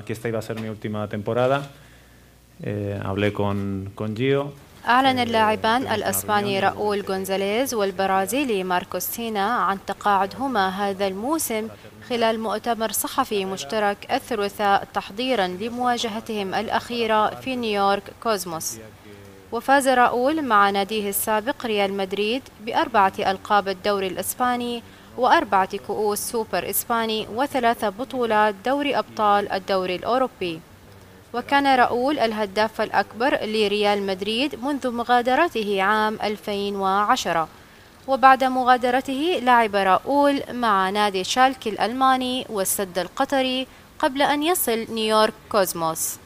que esta iba a ser mi última temporada. Hablé con Gio. أعلن اللاعبان الأسباني راؤول غونزاليز والبرازيلي ماركوس تينا عن تقاعدهما هذا الموسم خلال مؤتمر صحفي مشترك الثلاثاء تحضيرا لمواجهتهم الأخيرة في نيويورك كوزموس. وفاز راؤول مع ناديه السابق ريال مدريد ب4 ألقاب الدوري الإسباني و4 كؤوس سوبر إسباني و3 بطولات دوري أبطال الدوري الأوروبي. وكان راؤول الهداف الأكبر لريال مدريد منذ مغادرته عام 2010. وبعد مغادرته لعب راؤول مع نادي شالكي الألماني والسد القطري قبل أن يصل نيويورك كوزموس.